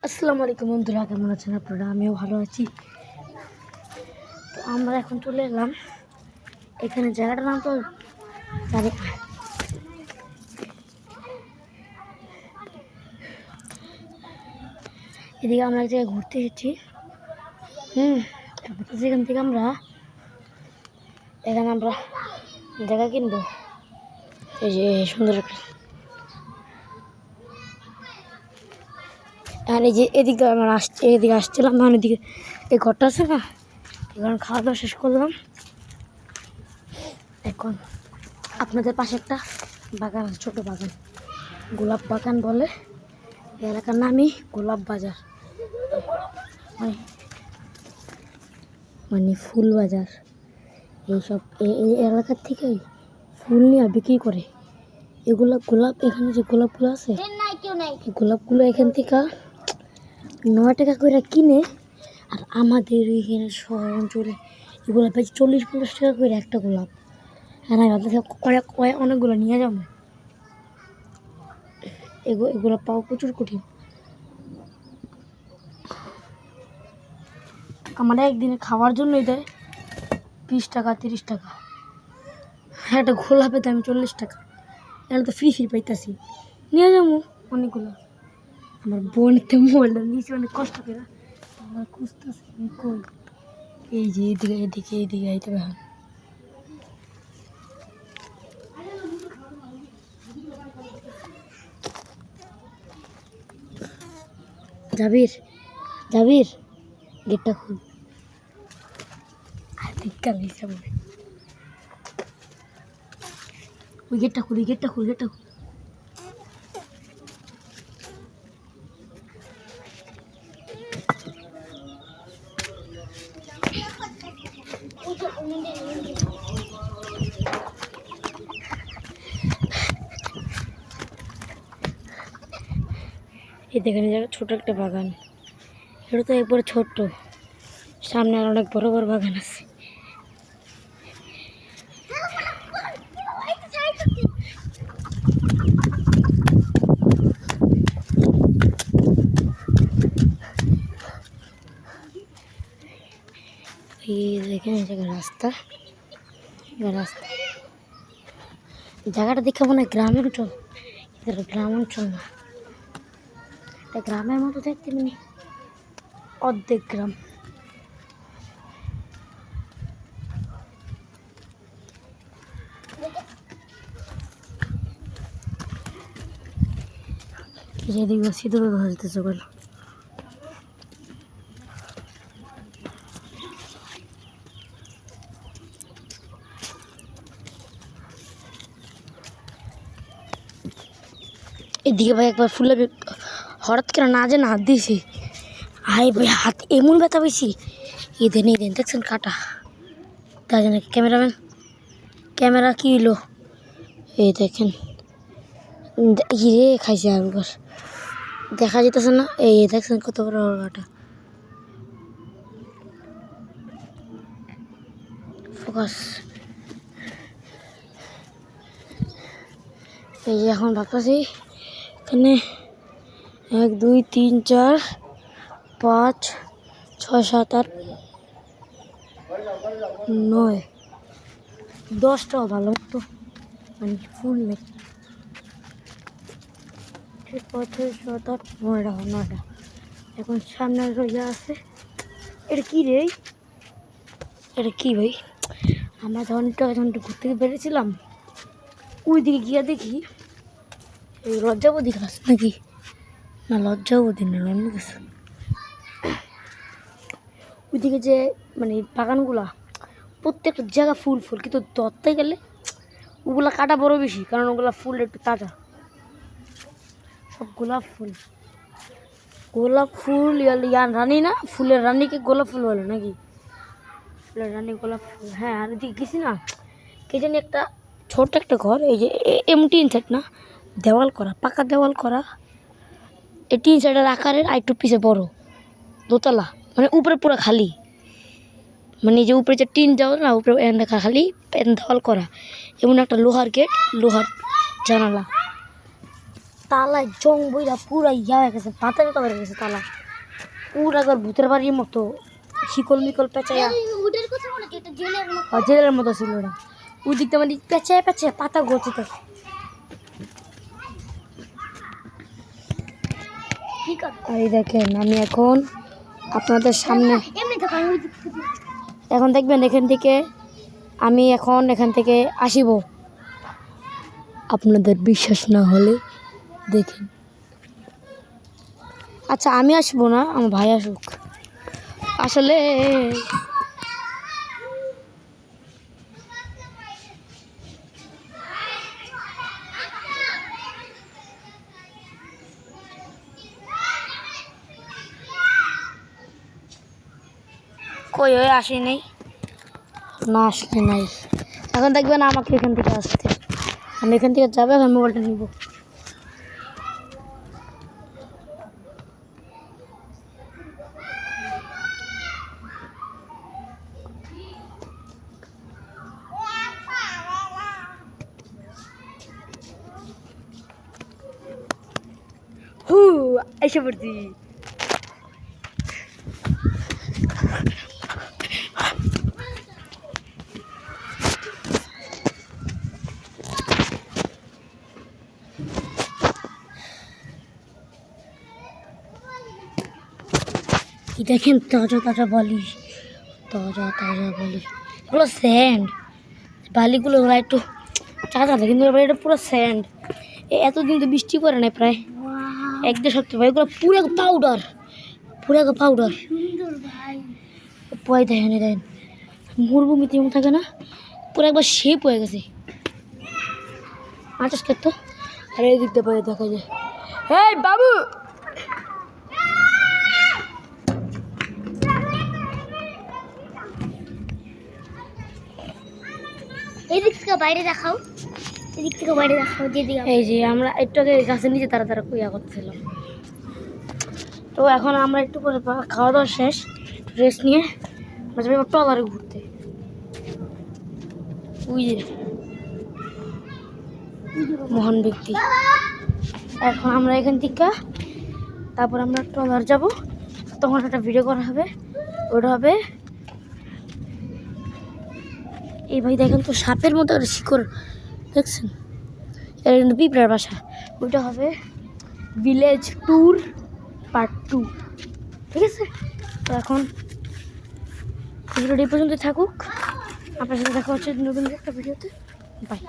আসসালামু আলাইকুম বন্ধুরা, কেমন আছেন আপনারা? আমিও ভালো আছি। তো আমরা এখন চলে এলাম এখানে, জায়গাটার নাম তো জানি। এদিকে আমরা এক জায়গায় ঘুরতে এসেছি। তারপর সেখান থেকে এখানে আমরা জায়গা কিনবো। এই যে সুন্দর একটা, আর এই যে এদিকে আমরা এদিকে আসছিলাম, মানে এদিকে এই ঘরটা আছে না, এখন খাওয়া দাওয়া শেষ করলাম। এখন আপনাদের পাশে একটা বাগান আছে, ছোটো বাগান, গোলাপ বাগান বলে। এই এলাকার নামই গোলাপ বাজার, মানে ফুল বাজার। এইসব এই এলাকার থেকেই ফুল নিয়ে বিক্রি করে। এগুলো গোলাপ, এখানে যে গোলাপগুলো আছে, এই গোলাপগুলো এখান থেকে 9 টাকা করে কিনে, আর আমাদের এখানে শহর অঞ্চলে এগুলো প্রায় 40-50 টাকা করে একটা গোলাপ। আর আমি অনেকগুলো নিয়ে যাবো। এগুলো পাওয়া প্রচুর কঠিন। আমরা একদিনে খাওয়ার জন্যই দেয় 20 টাকা 30 টাকা, একটা গোলাপের দাম 40 টাকা। এখানে তো ফ্রি পাইতেছি, নিয়ে যাবো অনেকগুলো। আমার বোনতে মোবাইলটা নিয়েছি অনেক কষ্ট করে, আমার খুঁজতেছি কই। এই যে এদিকে আইতে হবে। জাবির গেটটা খুল। ওই গেটটা খুল। এই দেখেন, ছোট একটা বাগান। এটা তো একবারে ছোট্ট, সামনে আর অনেক বড় বড় বাগান আছে। এই দেখেন, এই জায়গায় রাস্তা জায়গাটা দেখে মনে হয় গ্রামের অঞ্চল। এটা গ্রাম অঞ্চল না, এটা গ্রামের মতো দেখতে, মানে অর্ধেক গ্রাম। যেদিকে সিধু ব্যবহার হইতেছে বলো। এদিকে ভাই একবার ফুলে হঠাৎ করে না যে হাত দিয়েছি, আই ভাই হাত এমন ব্যথা পেয়েছি। দেন দেখছেন কাটা, তাই জন্য ক্যামেরা কি হলো, এই দেখেন রে খাইছে। আর দেখা যেতেছে না, এই দেখছেন কত বড় কাটা। ফোকাস। এই যে এখন ভাবতেছি এখানে 1 2 3 4 5 6 7 8 9 10টাও ভালো মতো মানে ফুল নেই। 5 6 7 8 9টা। এখন সামনে রয়ে আছে। এটা কি রে? এটা কি ভাই? আমরা যখন ঘুরতে বেরিয়েছিলাম, ওই দিকে গিয়ে দেখি এই লজ্জাবতী গাছ নাকি, না লজ্জাবতী না, অন্য কিছু। ওইদিকে যে মানে বাগানগুলা, প্রত্যেকটা জায়গা ফুল, কিন্তু ধরতে গেলে ওগুলা কাটা বড় বেশি, কারণ ওগুলা ফুল একটু তাজা। সব গোলাপ ফুল রানী না, ফুলের রানীকে গোলাপ ফুল বলে নাকি? ফুলের রানী গোলাপ ফুল। হ্যাঁ, আর এদিকে গেছি না, কে জানি একটা ছোট একটা ঘর, এই যে টিন সেট না, দেওয়াল করা, পাকা দেওয়াল করা। এই টিন সেটের আকারের আর একটু পিছে বড়, দোতলা, মানে উপরে পুরো খালি, মানে যে উপরে যে টিন দেওয়াল না, উপরে দেখা খালি দেওয়াল করা, এমন একটা লোহার গেট, লোহার জানালা। তালায় জং বইরা পুরা ইয়া হয়ে গেছে, পাতা মতো হয়ে গেছে তালা, পুরা একবার ভূতের বাড়ির মতো শিকল মিকল পেঁচাইয়া। জেলের মতো ছিল ওরা, ওই দিকটা মানে পেঁচায় পেঁচায় পাতা গচিত। আর এই দেখেন আমি এখন আপনাদের সামনে, এখন দেখবেন এখান থেকে আমি এখন এখান থেকে আসিব, আপনাদের বিশ্বাস না হলে দেখেন। আচ্ছা আমি আসবো না, আমার ভাই আসুক। আসলে কই হয়ে আসি নাই, না আসলে নাই। এখন দেখবেন আমাকে এখান থেকে আসতে, আমি এখান থেকে যাবো, এখন মোবাইলটা নিব। এসে পড়ছি। দেখেন তাজা তাজা বালি, তাজা তাজা বালি, এগুলো স্যান্ড। বালিগুলো একটু চাজা থাকে, কিন্তু এটা পুরো স্যান্ড। এতদিন তো বৃষ্টি করে নাই প্রায় 1-1.5 সপ্তাহ ভাই, এগুলো পুরো পাউডার, পুরো পাউডার। পয় দেখেন দেখেন, মরুভূমিতে এমন থাকে না, পুরো একবার শেপ হয়ে গেছে। আচাস খেত, আর এই দিকটা পরে দেখা যায়। এই বাবু, এদিক থেকে বাইরে দেখাও, এদিক থেকে বাইরে দেখাও। এই যে আমরা একটু আগে গাছের নিচে তারা তারা ইয়া করতেছিলাম। তো এখন আমরা একটু করে খাওয়া দাওয়া শেষ, রেস্ট নিয়ে আমরা যাবো ট্রলারে ঘুরতে। ওই যে মহান ব্যক্তি। এখন আমরা এখান থেকে তারপর আমরা ট্রলার যাব, তখন একটা ভিডিও করা হবে, ওটা হবে এই ভাই দেখেন তো সাপের মতো একটা শিকড় দেখছেন, এটা কিন্তু পিঁপড়ার বাসা। ওইটা হবে ভিলেজ ট্যুর পার্ট 2, ঠিক আছে? তো এখন ভিডিওটি এই পর্যন্ত থাকুক, আপনার সাথে দেখা হচ্ছে নতুন একটা ভিডিওতে। বাই।